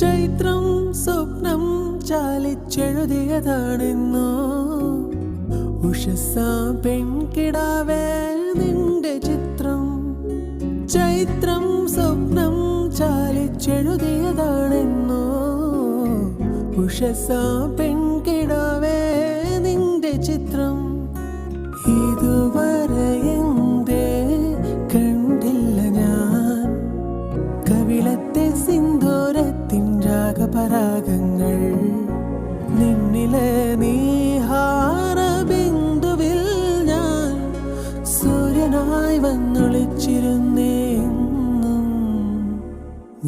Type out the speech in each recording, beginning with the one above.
ചൈത്രം സ്വപ്നം ചാലിച്ചെഴുതിയതാണെന്നോ ഉഷസാ പെൺകിടാവേ നിന്റെ ചിത്രം. ചൈത്രം സ്വപ്നം ചാലിച്ചെഴുതിയതാണെന്നോ ഉഷസാ പെൺകിടാവേ നിന്റെ ചിത്രം. ഇതുവരെ എന്തേ കണ്ടില്ല ഞാൻ കവിളത്തെ സിന്ദൂരത്തിൻ രാഗപരാഗങ്ങൾ. നിന്നിലെ നീഹാര ബിന്ദുവിൽ ഞാൻ സൂര്യനായി വന്നൊളിച്ചിരുന്നേന്നും.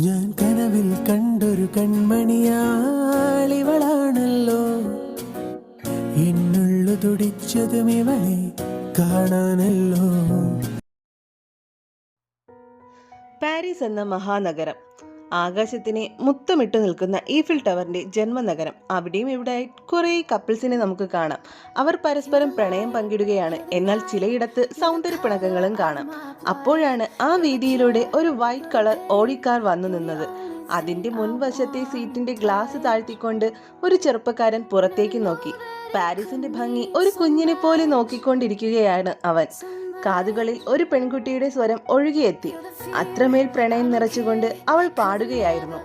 ഞാൻ കനവിൽ കണ്ടൊരു കൺമണിയാളിവളാണല്ലോ. എന്നുള്ളു തുടിച്ചതും ഇവളെ കാണാനല്ലോ. പാരീസ് എന്ന മഹാനഗരം, ആകാശത്തിനെ മുത്തമിട്ട് നിൽക്കുന്ന ഈഫിൽ ടവറിന്റെ ജന്മനഗരം. അവിടെയും ഇവിടെയായി കുറേ കപ്പിൾസിനെ നമുക്ക് കാണാം. അവർ പരസ്പരം പ്രണയം പങ്കിടുകയാണ്. എന്നാൽ ചിലയിടത്ത് സൗന്ദര്യ പിണക്കങ്ങളും കാണാം. അപ്പോഴാണ് ആ വീതിയിലൂടെ ഒരു വൈറ്റ് കളർ ഓടിക്കാർ വന്നു നിന്നത്. അതിന്റെ മുൻവശത്തെ സീറ്റിന്റെ ഗ്ലാസ് താഴ്ത്തിക്കൊണ്ട് ഒരു ചെറുപ്പക്കാരൻ പുറത്തേക്ക് നോക്കി. പാരീസിന്റെ ഭംഗി ഒരു കുഞ്ഞിനെ പോലെ നോക്കിക്കൊണ്ടിരിക്കുകയാണ് അവൻ. കാതുകളിൽ ഒരു പെൺകുട്ടിയുടെ സ്വരം ഒഴുകിയെത്തി. അത്രമേൽ പ്രണയം നിറച്ചുകൊണ്ട് അവൾ പാടുകയായിരുന്നു.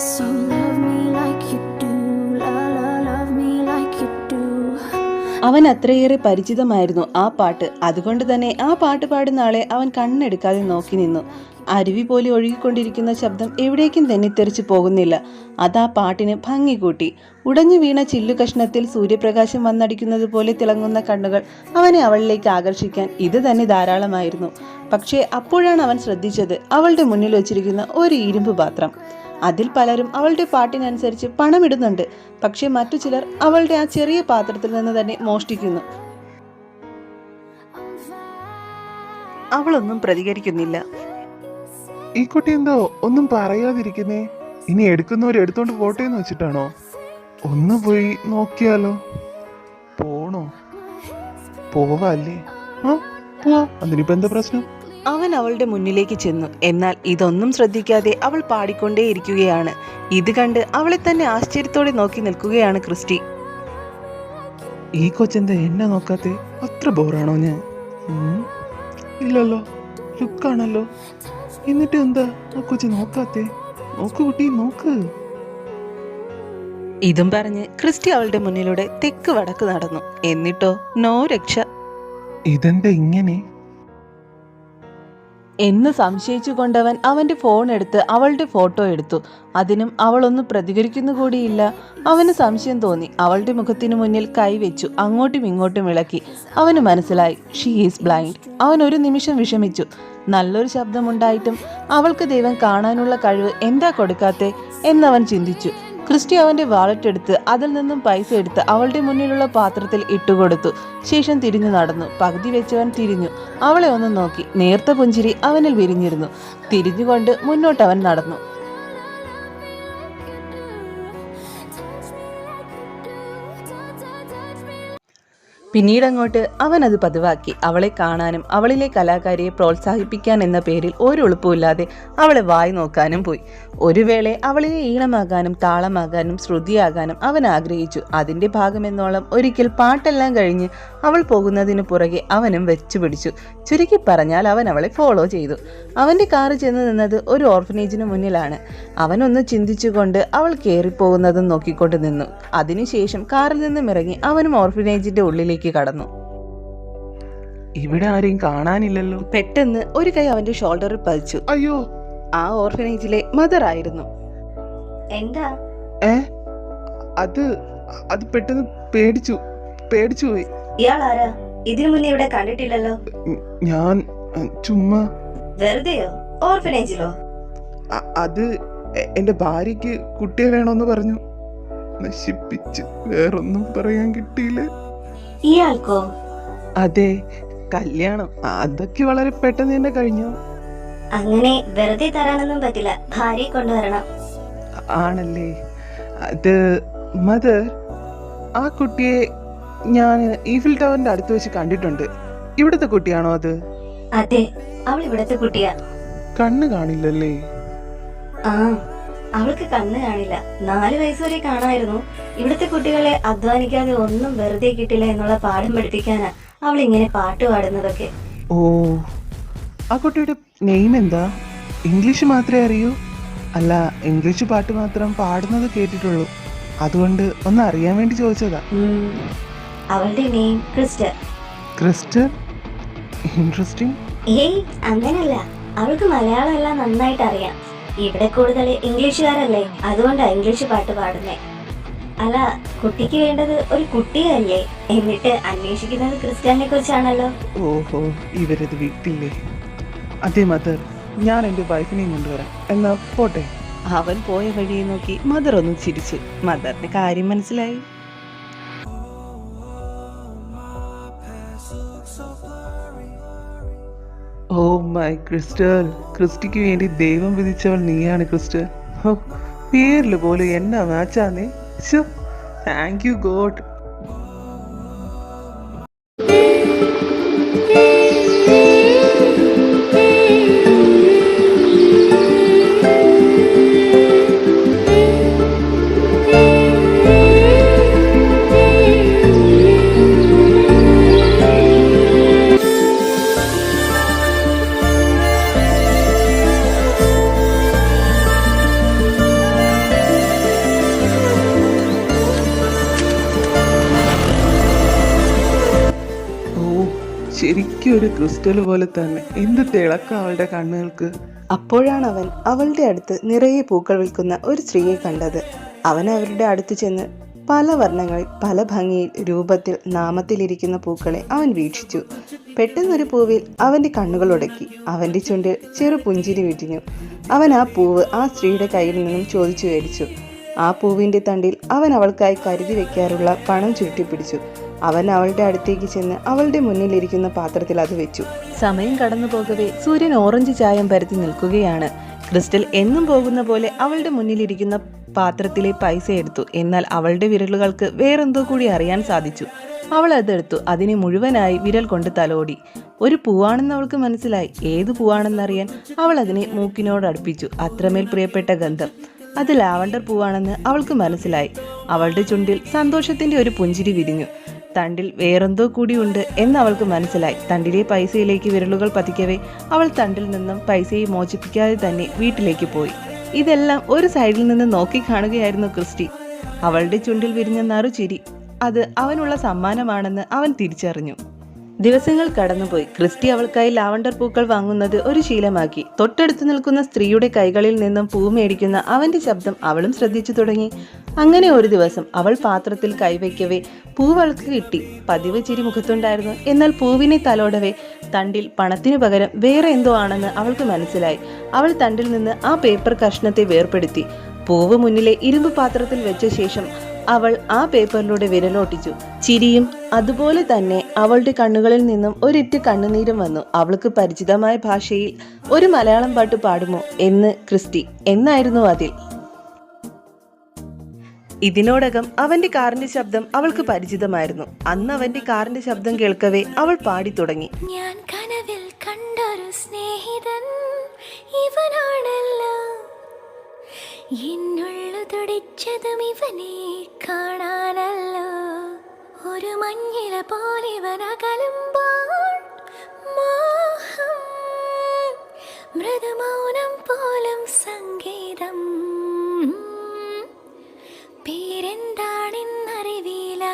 So love me like you do, love me like you do. അവൻ അത്രയേറെ പരിചിതമായിരുന്നു ആ പാട്ട്. അതുകൊണ്ട് തന്നെ ആ പാട്ട് പാടുന്ന ആളെ അവൻ കണ്ണെടുക്കാതെ നോക്കി നിന്നു. അരുവി പോലെ ഒഴുകിക്കൊണ്ടിരിക്കുന്ന ശബ്ദം എവിടേക്കും തെന്നിത്തെറിച്ചു പോകുന്നില്ല. അതാ പാട്ടിന് ഭംഗി കൂട്ടി. ഉടഞ്ഞു വീണ ചില്ലു കഷ്ണത്തിൽ സൂര്യപ്രകാശം വന്നടിക്കുന്നത് പോലെ തിളങ്ങുന്ന കണ്ണുകൾ അവനെ അവളിലേക്ക് ആകർഷിക്കാൻ ഇത് തന്നെ ധാരാളമായിരുന്നു. പക്ഷേ അപ്പോഴാണ് അവൻ ശ്രദ്ധിച്ചത് അവളുടെ മുന്നിൽ വെച്ചിരിക്കുന്ന ഒരു ഇരുമ്പ് പാത്രം. അതിൽ പലരും അവളുടെ പാട്ടിനനുസരിച്ച് പണമിടുന്നുണ്ട്. പക്ഷെ മറ്റു ചിലർ അവളുടെ ആ ചെറിയ പാത്രത്തിൽ നിന്ന് തന്നെ മോഷ്ടിക്കുന്നു. അവളൊന്നും പ്രതികരിക്കുന്നില്ല. ഈ കുട്ടി എന്തോ ഒന്നും പറയാതിരിക്കുന്നേ? ഇനി എടുക്കുന്നവർ എടുത്തോണ്ട് പോട്ടെ എന്ന് വെച്ചിട്ടാണോ? ഒന്ന് പോയി നോക്കിയാലോ? പോണോ? പോവാല്ലേ? പോവാ. അതിനിപ്പോ എന്താ പ്രശ്നം? അവൻ അവളുടെ മുന്നിലേക്ക് ചെന്നു. എന്നാൽ ഇതൊന്നും ശ്രദ്ധിക്കാതെ അവൾ പാടിക്കൊണ്ടേയിരിക്കുകയാണ്. ഇത് കണ്ട് അവളെ തന്നെ ആശ്ചര്യത്തോടെ നോക്കി നിൽക്കുകയാണ് ക്രിസ്റ്റി. ഈ കൊച്ചെന്താ എന്നെ നോക്കാത്തെ? അത്ര ബോറാണോ ഞാൻ? ഇല്ലല്ലോ, ലുക്കാണല്ലോ. എന്നിട്ട് എന്താ ആ കൊച്ചു നോക്കാത്തെ? നോക്ക് കുട്ടി, നോക്ക്. ഇതും പറഞ്ഞ് ക്രിസ്റ്റി അവളുടെ മുന്നിലൂടെ തെക്ക് വടക്ക് നടന്നു. എന്നിട്ടോ നോ രക്ഷ. ഇതെന്താ ഇങ്ങനെ എന്ന് സംശയിച്ചു കൊണ്ടവൻ അവന്റെ ഫോൺ എടുത്ത് അവളുടെ ഫോട്ടോ എടുത്തു. അതിനും അവളൊന്നും പ്രതികരിക്കുന്നു കൂടിയില്ല. അവന് സംശയം തോന്നി. അവളുടെ മുഖത്തിന് മുന്നിൽ കൈവച്ചു അങ്ങോട്ടും ഇങ്ങോട്ടും ഇളക്കി. അവന് മനസ്സിലായി ഷീ ഈസ് ബ്ലൈൻഡ്. അവൻ ഒരു നിമിഷം വിഷമിച്ചു. നല്ലൊരു ശബ്ദമുണ്ടായിട്ടും അവൾക്ക് ദൈവം കാണാനുള്ള കഴിവ് എന്താ കൊടുക്കാത്തെ എന്നവൻ ചിന്തിച്ചു. ക്രിസ്റ്റി അവന്റെ വാലറ്റ് എടുത്ത് അതിൽ നിന്നും പൈസ എടുത്ത് അവളുടെ മുന്നിലുള്ള പാത്രത്തിൽ ഇട്ടുകൊടുത്തു. ശേഷം തിരിഞ്ഞു നടന്നു. പകുതി വെച്ചവൻ തിരിഞ്ഞു അവളെ ഒന്ന് നോക്കി. നേർത്ത പുഞ്ചിരി അവനിൽ വിരിഞ്ഞിരുന്നു. തിരിഞ്ഞുകൊണ്ട് മുന്നോട്ടവൻ നടന്നു. പിന്നീടങ്ങോട്ട് അവൻ അത് പതിവാക്കി. അവളെ കാണാനും അവളിലെ കലാകാരിയെ പ്രോത്സാഹിപ്പിക്കാൻ എന്ന പേരിൽ ഒരു എളുപ്പമില്ലാതെ അവളെ വായി നോക്കാനും പോയി. ഒരു വേള അവളിലെ ഈണമാകാനും താളമാകാനും ശ്രുതിയാകാനും അവൻ ആഗ്രഹിച്ചു. അതിൻ്റെ ഭാഗമെന്നോളം ഒരിക്കൽ പാട്ടെല്ലാം കഴിഞ്ഞ് അവൾ പോകുന്നതിന് പുറകെ അവനും വെച്ചുപിടിച്ചു. ചുരുക്കി പറഞ്ഞാൽ അവൻ അവളെ ഫോളോ ചെയ്തു. അവൻ്റെ കാറ് ചെന്ന് നിന്നത് ഒരു ഓർഫനേജിന് മുന്നിലാണ്. അവനൊന്ന് ചിന്തിച്ചുകൊണ്ട് അവൾ കയറിപ്പോകുന്നതും നോക്കിക്കൊണ്ട് നിന്നു. അതിനുശേഷം കാറിൽ നിന്നും ഇറങ്ങി അവനും ഓർഫനേജിന്റെ ഉള്ളിലേക്ക് കടന്നു. ഇവിടെ ആരെയും കാണാനില്ലല്ലോ. പെട്ടെന്ന് ഒരു കൈ അവന്റെ ഷോൾഡറിൽ പതിച്ചു. അയ്യോ, ആ ഓർഫനേജിലെ മദർ ആയിരുന്നു. എന്താ? അത് പെട്ടെന്ന് പേടിച്ചു പോയി. ഇയാൾ ആരാ? ഇതിനു മുന്നേ ഇവിടെ കണ്ടിട്ടില്ലല്ലോ. ഞാൻ ചുമ്മാ. വെറുതെയോ? ഓർഫനേജിലോ? അത് എന്റെ ഭാര്യക്ക് കുട്ടിയെ വേണമെന്ന് പറഞ്ഞു. നശിപ്പിച്ച് വേറൊന്നും പറയാൻ കിട്ടിയില്ല. ഇയാൾക്കോ? അതെ, കല്യാണം അതൊക്കെ വളരെ പെട്ടെന്ന് തന്നെ കഴിഞ്ഞു. അങ്ങനെ വെറുതെ തരാനൊന്നും പറ്റില്ല. ഭാര്യയെ കൊണ്ടുവരണം. ആണല്ലേ? അത് മദർ, ആ കുട്ടിയെ ഞാൻ ഈഫിൽ ടവറിന്റെ അടുത്ത് വെച്ച് കണ്ടിട്ടുണ്ട്. ഇവിടുത്തെ കുട്ടിയാണോ അത്? അതെ, അവൾ ഇവിടത്തെ കുട്ടിയാ. കണ്ണ് കാണില്ലല്ലേ? ആ, അവൾക്ക് കണ്ണ് കാണില്ല. 4 വയസ്സ് വരെ കാണായിരുന്നു. ഇവിടുത്തെ കുട്ടികളെ അധ്വാനിക്കാതെ ഒന്നും വെറുതെ കിട്ടില്ല എന്നുള്ള പാഠം പഠിപ്പിക്കാനാ അവൾ ഇങ്ങനെ പാട്ട് പാടുന്നതൊക്കെ. ഓ, ആ കുട്ടിയുടെ നെയിം എന്താ? ഇംഗ്ലീഷ് മാത്രമേ അറിയൂ? അല്ല, ഇംഗ്ലീഷ് പാട്ട് മാത്രം പാടുന്നത് കേട്ടിട്ടുള്ളൂ. അതുകൊണ്ട് ഒന്ന് അറിയാൻ വേണ്ടി ചോദിച്ചതാ. അവളുടെ നെയിം ക്രിസ്റ്റൽ. ക്രിസ്റ്റൽ? ഇൻട്രസ്റ്റിംഗ്. ഏയ്, അങ്ങനല്ല. അവൾക്ക് മലയാളം എല്ലാം നന്നായിട്ട് അറിയാം. ഇവിടെ കൂടുതൽ ഇംഗ്ലീഷുകാരല്ലേ, അതുകൊണ്ടാ ഇംഗ്ലീഷ് പാട്ട് പാടുന്നേ. അല്ല, കുട്ടിക്ക് വേണ്ടത് ഒരു കുട്ടിയല്ലേ, എന്നിട്ട് അന്വേഷിക്കുന്നത് ക്രിസ്റ്റലിനെ കുറിച്ചാണല്ലോ. ഓഹോ, ഇവരത് വിട്ടില്ലേ? അതെ മദർ, ഞാൻ എൻ്റെ വൈഫിനെയും കൊണ്ടുവരാം. എന്നാ പോട്ടെ. അവൻ പോയ വഴിയെ നോക്കി മദർ ഒന്ന് ചിരിച്ചു. മദറിന്റെ കാര്യം മനസ്സിലായി. ഓ മൈ ക്രിസ്റ്റൽ, ക്രിസ്റ്റിക്ക് വേണ്ടി ദൈവം വിധിച്ചവൾ നീയാണ് ക്രിസ്റ്റൽ. ഓ, പേരില് പോലും എന്നാ മാച്ചാന്നേ. Thank you God. ശരിക്കും ഒരു ക്രിസ്റ്റൽ പോലെ തന്നെ. എന്ത് തിളക്കം അവളുടെ കണ്ണുകൾക്ക്. അപ്പോഴാണ് അവൻ അവളുടെ അടുത്ത് നിറയെ പൂക്കൾ വിൽക്കുന്ന ഒരു സ്ത്രീയെ കണ്ടത്. അവൻ അവരുടെ അടുത്ത് ചെന്ന് പല വർണ്ണങ്ങളിൽ, പല ഭംഗിയിൽ, രൂപത്തിൽ, നാമത്തിലിരിക്കുന്ന പൂക്കളെ അവൻ വീക്ഷിച്ചു. പെട്ടെന്നൊരു പൂവിൽ അവൻ്റെ കണ്ണുകൾ ഉടക്കി. അവൻ്റെ ചുണ്ടിൽ ചെറു പുഞ്ചിരി വിരിഞ്ഞു. അവൻ ആ പൂവ് ആ സ്ത്രീയുടെ കയ്യിൽ നിന്നും ചോദിച്ചു മേടിച്ചു. ആ പൂവിൻ്റെ തണ്ടിൽ അവൻ അവൾക്കായി കരുതി വെക്കാറുള്ള പണം ചുരുട്ടിപ്പിടിച്ചു. അവൻ അവളുടെ അടുത്തേക്ക് ചെന്ന് അവളുടെ മുന്നിലിരിക്കുന്ന പാത്രത്തിൽ അത് വെച്ചു. സമയം കടന്നു പോകവേ സൂര്യൻ ഓറഞ്ച് ചായം പരത്തി നിൽക്കുകയാണ്. ക്രിസ്റ്റൽ എന്നും പോകുന്ന പോലെ അവളുടെ മുന്നിലിരിക്കുന്ന പാത്രത്തിലെ പൈസ എടുത്തു. എന്നാൽ അവളുടെ വിരലുകൾക്ക് വേറെന്തോ കൂടി അറിയാൻ സാധിച്ചു. അവൾ അതെടുത്തു. അതിനെ മുഴുവനായി വിരൽ കൊണ്ട് തലോടി. ഒരു പൂവാണെന്ന് അവൾക്ക് മനസ്സിലായി. ഏത് പൂവാണെന്നറിയാൻ അവൾ അതിനെ മൂക്കിനോട് അടുപ്പിച്ചു. അത്രമേൽ പ്രിയപ്പെട്ട ഗന്ധം. അത് ലാവണ്ടർ പൂവാണെന്ന് അവൾക്ക് മനസ്സിലായി. അവളുടെ ചുണ്ടിൽ സന്തോഷത്തിന്റെ ഒരു പുഞ്ചിരി വിരിഞ്ഞു. തണ്ടിൽ വേറെന്തോ കൂടിയുണ്ട് എന്ന് അവൾക്ക് മനസ്സിലായി. തണ്ടിലെ പൈസയിലേക്ക് വിരലുകൾ പതിക്കവേ അവൾ തണ്ടിൽ നിന്നും പൈസയെ മോചിപ്പിക്കാതെ തന്നെ വീട്ടിലേക്ക് പോയി. ഇതെല്ലാം ഒരു സൈഡിൽ നിന്ന് നോക്കി കാണുകയായിരുന്നു ക്രിസ്റ്റി. അവളുടെ ചുണ്ടിൽ വിരിഞ്ഞ നറുചിരി അത് അവനുള്ള സമ്മാനമാണെന്ന് അവൻ തിരിച്ചറിഞ്ഞു. ദിവസങ്ങൾ കടന്നുപോയി. ക്രിസ്റ്റി അവൾക്കായി ലാവണ്ടർ പൂക്കൾ വാങ്ങുന്നത് ഒരു ശീലമാക്കി. തൊട്ടടുത്ത് നിൽക്കുന്ന സ്ത്രീയുടെ കൈകളിൽ നിന്നും പൂ മേടിക്കുന്ന അവന്റെ ശബ്ദം അവളും ശ്രദ്ധിച്ചു തുടങ്ങി. അങ്ങനെ ഒരു ദിവസം അവൾ പാത്രത്തിൽ കൈവയ്ക്കവേ പൂവൾക്ക് കിട്ടി. പതിവ് ചിരി മുഖത്തുണ്ടായിരുന്നു. എന്നാൽ പൂവിനെ തലോടവേ തണ്ടിൽ പണത്തിനു പകരം വേറെ എന്തോ ആണെന്ന് അവൾക്ക് മനസ്സിലായി. അവൾ തണ്ടിൽ നിന്ന് ആ പേപ്പർ കഷ്ണത്തെ വേർപെടുത്തി പൂവ് മുന്നിലെ ഇരുമ്പ് പാത്രത്തിൽ വെച്ച ശേഷം അവൾ ആ പേപ്പറിലൂടെ വിരലോട്ടിച്ചു. ചിരിയും അതുപോലെ തന്നെ അവളുടെ കണ്ണുകളിൽ നിന്നും ഒരിറ്റ് കണ്ണുനീരും വന്നു. അവൾക്ക് പരിചിതമായ ഭാഷയിൽ ഒരു മലയാളം പാട്ട് പാടുമോ എന്ന് ക്രിസ്റ്റി എന്നായിരുന്നു അതിൽ. ഇതിനോടകം അവന്റെ കാറിന്റെ ശബ്ദം അവൾക്ക് പരിചിതമായിരുന്നു. അന്ന് അവന്റെ കാറിന്റെ ശബ്ദം കേൾക്കവേ അവൾ പാടി തുടങ്ങി. ഞാൻ കനവിൽ കണ്ടൊരു സ്നേഹിതൻ ഇവനാണല്ലോ, എന്നുള്ളു തുടിച്ചതും ഇവനെ കാണാനല്ലോ, ഒരു മഞ്ഞില പോലിവൻ അകലുമ്പോൾ മോഹം, മൃദുമൗനം പോലും സംഗീതം, പേരെന്താണെന്നറിവീല,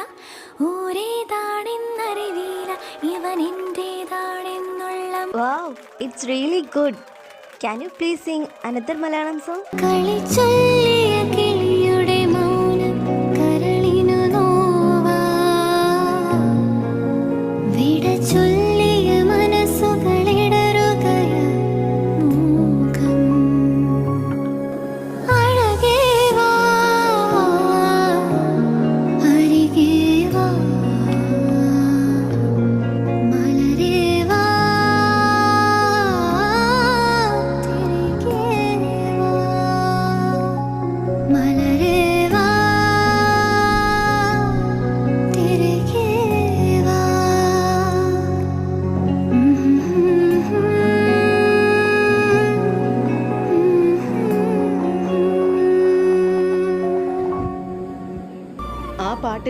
ഊരേതാണെന്നറിവീല, ഇവൻ എന്റേതാണെന്നുള്ള. Wow, it's really good. Can you please sing another Malayalam song? കളിച്ചൊല്ലിയ കിളിയുടെ മൗനം കരളിനു നോവാ, വിട ചൊല്ലിയ മനസ്സുകളിടറുകയ മൂകം, അഴകേ വാ അരികേ വാ മലരേ വാ തിരികെ വാ.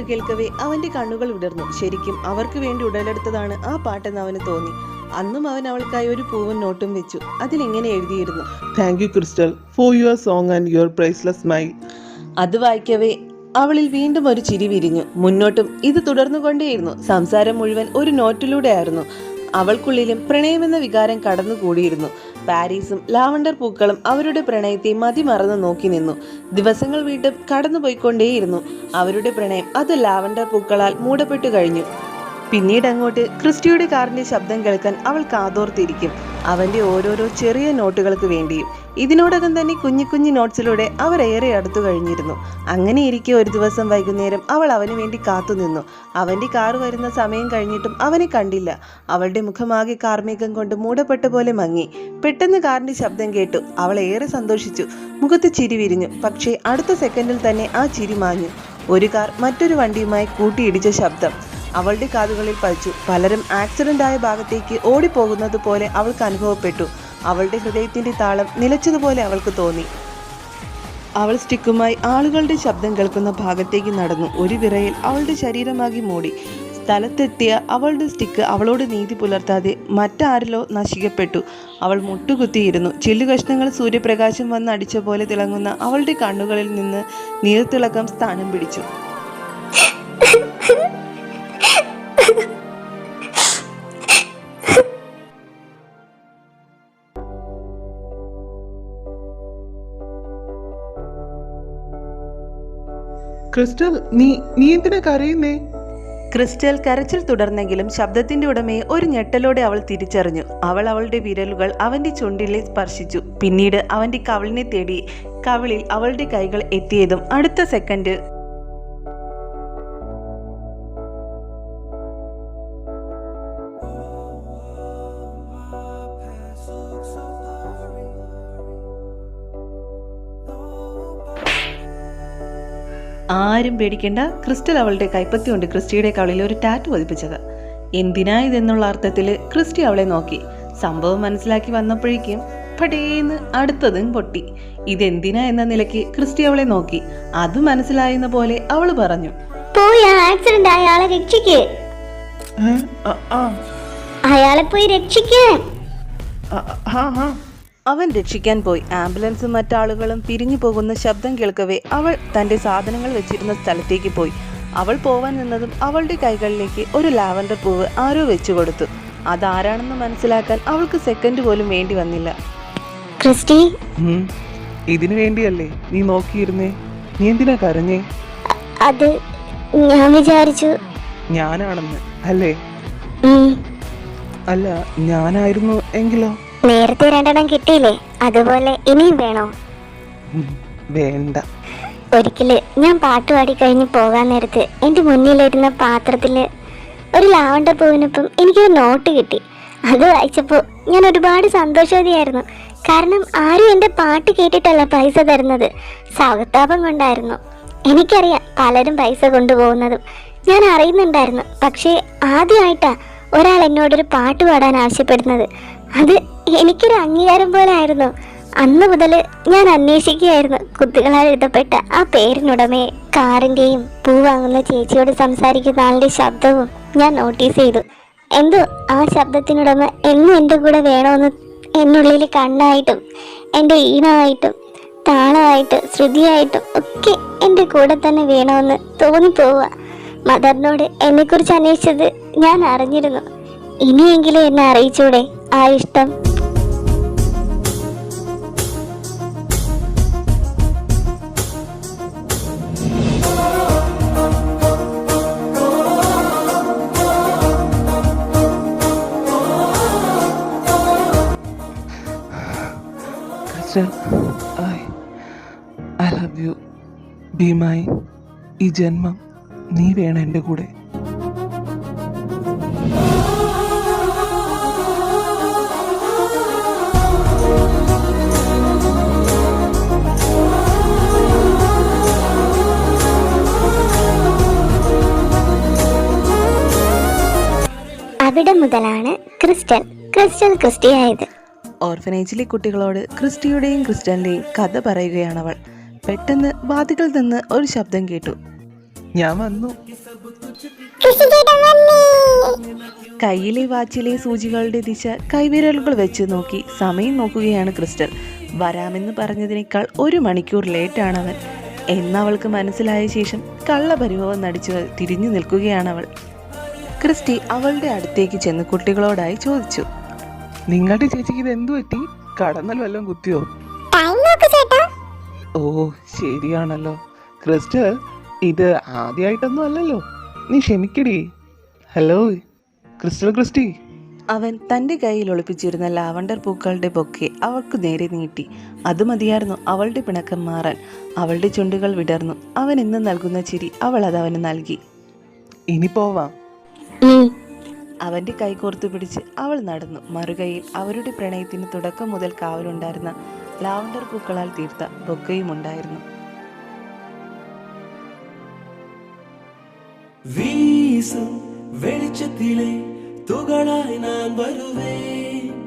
കേൾക്കവേ അവന്റെ കണ്ണുകൾ വിടർന്നു. ശരിക്കും അവർക്ക് വേണ്ടി ഉടലെടുത്തതാണ് ആ പാട്ടെന്ന് അവന് തോന്നി. അന്നും അവൻ അവൾക്കായി ഒരു പൂവും നോട്ടും വെച്ചു. അതിലിങ്ങനെ എഴുതിയിരുന്നു: thank you crystal for your song and your priceless smile. അത് വായിക്കവേ അവളിൽ വീണ്ടും ഒരു ചിരി വിരിഞ്ഞു. മുന്നോട്ടും ഇത് തുടർന്നുകൊണ്ടേയിരുന്നു. സംസാരം മുഴുവൻ ഒരു നോട്ടിലൂടെ ആയിരുന്നു. അവൾക്കുള്ളിലും പ്രണയമെന്ന വികാരം കടന്നുകൂടിയിരുന്നു. പാരീസും ലാവണ്ടർ പൂക്കളും അവരുടെ പ്രണയത്തെ മതിമറന്ന് നോക്കി നിന്നു. ദിവസങ്ങൾ വീണ്ടും കടന്നുപോയിക്കൊണ്ടേയിരുന്നു. അവരുടെ പ്രണയം അത് ലാവണ്ടർ പൂക്കളാൽ മൂടപ്പെട്ടു കഴിഞ്ഞു. പിന്നീട് അങ്ങോട്ട് ക്രിസ്റ്റിയുടെ കാറിന്റെ ശബ്ദം കേൾക്കാൻ അവൾ കാതോർത്തിരിക്കും, അവന്റെ ഓരോരോ ചെറിയ നോട്ടുകൾക്ക് വേണ്ടിയും. ഇതിനോടകം തന്നെ കുഞ്ഞു കുഞ്ഞു നോട്ട്സിലൂടെ അവർ ഏറെ അടുത്തു കഴിഞ്ഞിരുന്നു. അങ്ങനെ ഇരിക്കെ ഒരു ദിവസം വൈകുന്നേരം അവൾ അവന് വേണ്ടി കാത്തുനിന്നു. അവന്റെ കാർ വരുന്ന സമയം കഴിഞ്ഞിട്ടും അവനെ കണ്ടില്ല. അവളുടെ മുഖമാകെ കാർമേഘം കൊണ്ട് മൂടപ്പെട്ട പോലെ മങ്ങി. പെട്ടെന്ന് കാറിന്റെ ശബ്ദം കേട്ടു. അവൾ ഏറെ സന്തോഷിച്ചു. മുഖത്ത് ചിരി വിരിഞ്ഞു. പക്ഷേ അടുത്ത സെക്കൻഡിൽ തന്നെ ആ ചിരി മാഞ്ഞു. ഒരു കാർ മറ്റൊരു വണ്ടിയുമായി കൂട്ടിയിടിച്ച ശബ്ദം അവളുടെ കാതുകളിൽ പതിച്ചു. പലരും ആക്സിഡന്റ് ആയ ഭാഗത്തേക്ക് ഓടിപ്പോകുന്നത് പോലെ അവൾക്ക് അനുഭവപ്പെട്ടു. അവളുടെ ഹൃദയത്തിന്റെ താളം നിലച്ചതുപോലെ അവൾക്ക് തോന്നി. അവൾ സ്റ്റിക്കുമായി ആളുകളുടെ ശബ്ദം കേൾക്കുന്ന ഭാഗത്തേക്ക് നടന്നു. ഒരു വിറയിൽ അവളുടെ ശരീരമാകി മൂടി. സ്ഥലത്തെത്തിയ അവളുടെ സ്റ്റിക്ക് അവളോട് നീതി പുലർത്താതെ മറ്റാരിലോ നശിക്കപ്പെട്ടു. അവൾ മുട്ടുകുത്തിയിരുന്നു. ചില്ലുകഷ്ണങ്ങൾ സൂര്യപ്രകാശം വന്ന് അടിച്ച പോലെ തിളങ്ങുന്ന അവളുടെ കണ്ണുകളിൽ നിന്ന് നീർത്തിളക്കം സ്ഥാനം പിടിച്ചു. ക്രിസ്റ്റൽ നീ എന്തിനാ കരയുന്നേ? ക്രിസ്റ്റൽ കരച്ചിൽ തുടർന്നെങ്കിലും ശബ്ദത്തിന്റെ ഉടമയെ ഒരു ഞെട്ടലോടെ അവൾ തിരിച്ചറിഞ്ഞു. അവൾ അവളുടെ വിരലുകൾ അവന്റെ ചുണ്ടിലെ സ്പർശിച്ചു. പിന്നീട് അവന്റെ കവിളിനെ തേടി കവിളിൽ അവളുടെ കൈകൾ എത്തിയതും അടുത്ത സെക്കൻഡ് ആരും പേടിക്കേണ്ട, ക്രിസ്റ്റൽ അവളുടെ കൈപ്പത്തി കൊണ്ട് ക്രിസ്റ്റിയുടെ കവിളിൽ ഒരു ടാറ്റു പതിപ്പിച്ചത്. എന്തിനാ ഇതെന്നുള്ള അർത്ഥത്തിൽ ക്രിസ്റ്റി അവളെ നോക്കി. സംഭവം മനസ്സിലാക്കി വന്നപ്പോഴേക്കും പടേന്ന് അടുത്തതും പൊട്ടി. ഇതെന്തിനാ എന്ന നിലയ്ക്ക് ക്രിസ്റ്റി അവളെ നോക്കി. അത് മനസ്സിലായെന്ന പോലെ അവള് പറഞ്ഞു: പോയി ആക്സിഡന്റ് അയാളെ രക്ഷിക്ക്, അയാളെ പോയി രക്ഷിക്കേ. അവൻ രക്ഷിക്കാൻ പോയി. ആംബുലൻസും മറ്റാളുകളും പിരിഞ്ഞു പോകുന്ന ശബ്ദം കേൾക്കവേ അവൾ തന്റെ സാധനങ്ങൾ വെച്ചിരുന്ന സ്ഥലത്തേക്ക് പോയി. അവൾ പോവാൻ നിന്നതും അവളുടെ കൈകളിലേക്ക് ഒരു ലാവൻഡർ പൂവ് ആരോ വെച്ചു കൊടുത്തു. അതാരാണെന്ന് മനസ്സിലാക്കാൻ അവൾക്ക് സെക്കൻഡ് പോലും വേണ്ടി വന്നില്ല. ക്രിസ്റ്റി, ഇതിനു വേണ്ടിയല്ലേ നീ നോക്കിയിരുന്നേ? നീ എന്തിനാ കരഞ്ഞേ? അത് ഞാൻ വിചാരിച്ചു ഞാനാണെന്ന്. അല്ലേ? അല്ല, ഞാനായിരുന്നു എങ്കിലോ? നേരത്തെ 2 കിട്ടിയില്ലേ, അതുപോലെ ഇനിയും വേണോ? വേണ്ട. ഒരിക്കല് ഞാൻ പാട്ടുപാടി കഴിഞ്ഞ് പോകാൻ നേരത്ത് എൻ്റെ മുന്നിലിരുന്ന പാത്രത്തില് ഒരു ലാവണ്ടർ പൂവിനൊപ്പം എനിക്കൊരു നോട്ട് കിട്ടി. അത് വായിച്ചപ്പോൾ ഞാൻ ഒരുപാട് സന്തോഷവതിയായിരുന്നു. കാരണം ആരും എൻ്റെ പാട്ട് കേട്ടിട്ടല്ല പൈസ തരുന്നത്, സൗഹൃദാപം കൊണ്ടായിരുന്നു. എനിക്കറിയാം പലരും പൈസ കൊണ്ടുപോകുന്നതും, ഞാൻ അറിയുന്നുണ്ടായിരുന്നു. പക്ഷേ ആദ്യമായിട്ടാ ഒരാൾ എന്നോടൊരു പാട്ട് പാടാൻ ആവശ്യപ്പെടുന്നത്. അത് എനിക്കൊരു അംഗീകാരം പോലെ ആയിരുന്നു. അന്ന് മുതൽ ഞാൻ അന്വേഷിക്കുകയായിരുന്നു കുട്ടികളാൽ എഴുതപ്പെട്ട ആ പേരിനുടമയെ. കാറിൻ്റെയും പൂ വാങ്ങുന്ന ചേച്ചിയോട് സംസാരിക്കുന്ന ആളുടെ ശബ്ദവും ഞാൻ നോട്ടീസ് ചെയ്തു. എന്തോ ആ ശബ്ദത്തിനുടമ എന്നും എൻ്റെ കൂടെ വേണമെന്ന് എന്നുള്ളിൽ കണ്ണായിട്ടും എൻ്റെ ഈണമായിട്ടും താളമായിട്ടും ശ്രുതിയായിട്ടും ഒക്കെ എൻ്റെ കൂടെ തന്നെ വേണമെന്ന് തോന്നിപ്പോവുക. മദറിനോട് എന്നെക്കുറിച്ച് അന്വേഷിച്ചത് ഞാൻ അറിഞ്ഞിരുന്നു. ഇനിയെങ്കിലും എന്നെ അറിയിച്ചൂടെ ആ ഇഷ്ടം? I love you. Be mine. ഈ ജന്മം നീ വേണം എൻ്റെ കൂടെ. അവിടെ മുതലാണ് ക്രിസ്റ്റൽ ക്രിസ്റ്റിയായത്. ഓർഫനേജിലെ കുട്ടികളോട് ക്രിസ്റ്റിയുടെയും ക്രിസ്റ്റലിൻ്റെയും കഥ പറയുകയാണവൾ. പെട്ടെന്ന് വാതിക്കൽ നിന്ന് ഒരു ശബ്ദം കേട്ടു. ഞാൻ വന്നു. കയ്യിലെ വാച്ചിലെ സൂചികളുടെ ദിശ കൈവിരലുകൾ വെച്ച് നോക്കി സമയം നോക്കുകയാണ് ക്രിസ്റ്റൽ. വരാമെന്ന് പറഞ്ഞതിനേക്കാൾ 1 മണിക്കൂർ ലേറ്റാണവൻ എന്നവൾക്ക് മനസ്സിലായ ശേഷം കള്ളപരിഭവം നടിച്ച് തിരിഞ്ഞു നിൽക്കുകയാണവൾ. ക്രിസ്റ്റി അവളുടെ അടുത്തേക്ക് ചെന്ന് കുട്ടികളോടായി ചോദിച്ചു, നിങ്ങളുടെ ചേച്ചിക്ക് ഇത് എന്തു പറ്റി? കടന്നൽ വല്ലതും കുത്തിയോ? ഓ ശരിയാണല്ലോ ക്രിസ്റ്റൽ, ഇത് ആദ്യമായിട്ടൊന്നും അല്ലല്ലോ, നീ ക്ഷമിക്കടി. Hello Christy. അവൻ തൻ്റെ കയ്യിൽ ഒളിപ്പിച്ചിരുന്ന ലാവണ്ടർ പൂക്കളുടെ ബൊക്കെ അവൾക്ക് നേരെ നീട്ടി. അത് മതിയായിരുന്നു അവളുടെ പിണക്കം മാറാൻ. അവളുടെ ചുണ്ടുകൾ വിടർന്നു. അവൻ ഇന്ന് നൽകുന്ന ചിരി അവൾ അത് അവന് നൽകി. ഇനി പോവാം. അവൻ്റെ കൈ കോർത്തു പിടിച്ച് അവൾ നടന്നു. മറുകൈയിൽ അവരുടെ പ്രണയത്തിന് തുടക്കം മുതൽ കാവലുണ്ടായിരുന്ന ലാവണ്ടർ പൂക്കളാൽ തീർത്ത ബൊക്കയും ഉണ്ടായിരുന്നു. வீசும் வெளிச்சத்திலே துகளாய் நான் வருவேன்,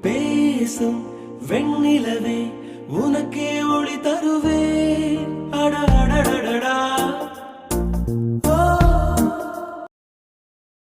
பேசும் வெண்ணிலவே உனக்கே ஒளி தருவேன். அட அடடடடா